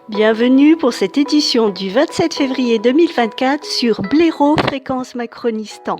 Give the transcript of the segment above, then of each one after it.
Bienvenue pour cette édition du 27 février 2024 sur Blaireau Fréquence Macronistan.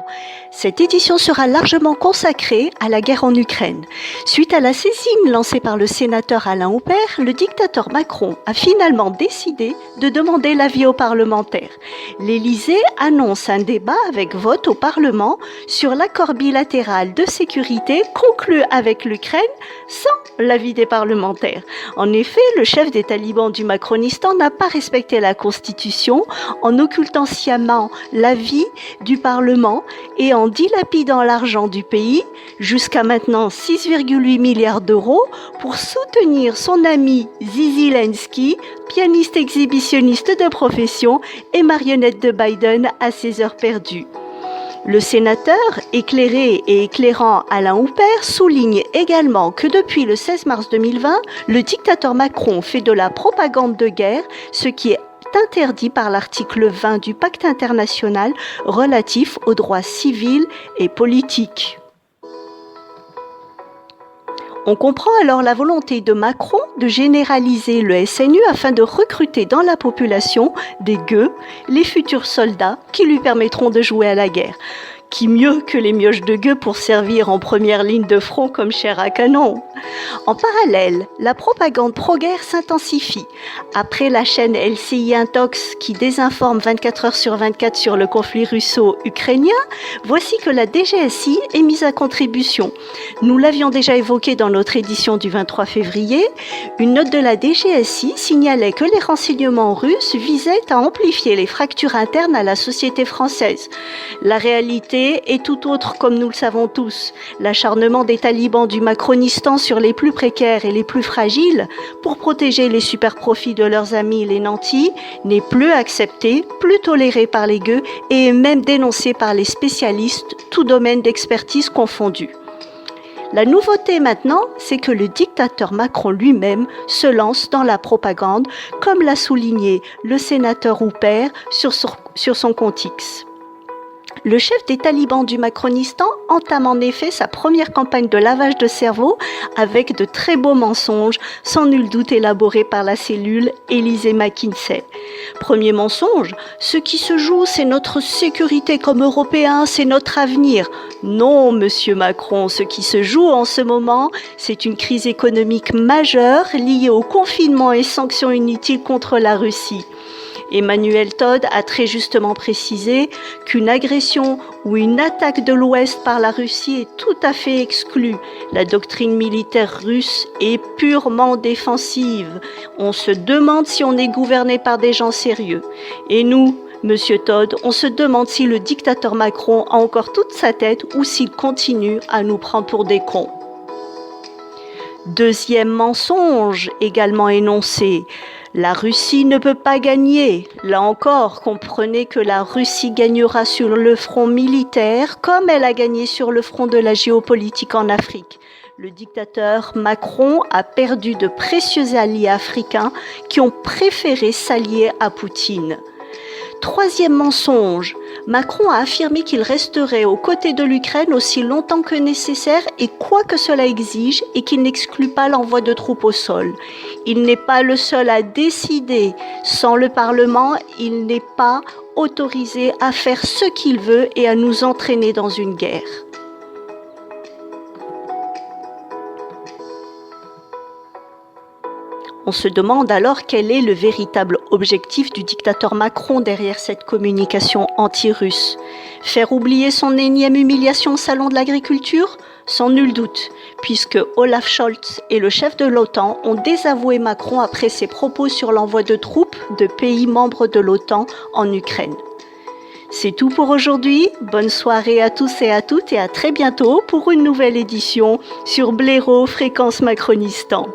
Cette édition sera largement consacrée à la guerre en Ukraine. Suite à la saisine lancée par le sénateur Alain Houpert, le dictateur Macron a finalement décidé de demander l'avis aux parlementaires. L'Élysée annonce un débat avec vote au Parlement sur l'accord bilatéral de sécurité conclu avec l'Ukraine sans l'avis des parlementaires. En effet, le chef des talibans du Macronistan n'a pas respecté la Constitution en occultant sciemment l'avis du Parlement et en dilapidant l'argent du pays, jusqu'à maintenant 6,8 milliards d'euros, pour soutenir son ami Zelensky, pianiste exhibitionniste de profession et marionnette de Biden à ses heures perdues. Le sénateur, éclairé et éclairant Alain Houpert, souligne également que depuis le 16 mars 2020, le dictateur Macron fait de la propagande de guerre, ce qui est interdit par l'article 20 du Pacte international relatif aux droits civils et politiques. On comprend alors la volonté de Macron de généraliser le SNU afin de recruter dans la population des gueux, les futurs soldats qui lui permettront de jouer à la guerre. Qui mieux que les mioches de gueux pour servir en première ligne de front comme chair à canon? En parallèle, la propagande pro-guerre s'intensifie. Après la chaîne LCI Intox qui désinforme 24 heures sur 24 sur le conflit russo-ukrainien, voici que la DGSI est mise à contribution. Nous l'avions déjà évoqué dans notre édition du 23 février. Une note de la DGSI signalait que les renseignements russes visaient à amplifier les fractures internes à la société française. La réalité est tout autre, comme nous le savons tous. L'acharnement des talibans du Macronistan sur les plus précaires et les plus fragiles pour protéger les super-profits de leurs amis les nantis n'est plus accepté, plus toléré par les gueux et même dénoncé par les spécialistes, tout domaine d'expertise confondu. La nouveauté maintenant, c'est que le dictateur Macron lui-même se lance dans la propagande, comme l'a souligné le sénateur Houpert sur son compte X. Le chef des talibans du Macronistan entame en effet sa première campagne de lavage de cerveau avec de très beaux mensonges, sans nul doute élaborés par la cellule Élysée-McKinsey. Premier mensonge, ce qui se joue, c'est notre sécurité comme Européens, c'est notre avenir. Non, monsieur Macron, ce qui se joue en ce moment, c'est une crise économique majeure liée au confinement et sanctions inutiles contre la Russie. Emmanuel Todd a très justement précisé qu'une agression ou une attaque de l'Ouest par la Russie est tout à fait exclue. La doctrine militaire russe est purement défensive. On se demande si on est gouverné par des gens sérieux. Et nous, monsieur Todd, on se demande si le dictateur Macron a encore toute sa tête ou s'il continue à nous prendre pour des cons. Deuxième mensonge également énoncé. La Russie ne peut pas gagner. Là encore, comprenez que la Russie gagnera sur le front militaire comme elle a gagné sur le front de la géopolitique en Afrique. Le dictateur Macron a perdu de précieux alliés africains qui ont préféré s'allier à Poutine. Troisième mensonge, Macron a affirmé qu'il resterait aux côtés de l'Ukraine aussi longtemps que nécessaire et quoi que cela exige et qu'il n'exclut pas l'envoi de troupes au sol. Il n'est pas le seul à décider. Sans le Parlement, il n'est pas autorisé à faire ce qu'il veut et à nous entraîner dans une guerre. On se demande alors quel est le véritable objectif du dictateur Macron derrière cette communication anti-russe. Faire oublier son énième humiliation au salon de l'agriculture ? Sans nul doute, puisque Olaf Scholz et le chef de l'OTAN ont désavoué Macron après ses propos sur l'envoi de troupes de pays membres de l'OTAN en Ukraine. C'est tout pour aujourd'hui. Bonne soirée à tous et à toutes et à très bientôt pour une nouvelle édition sur Blaireau Fréquence Macronistan.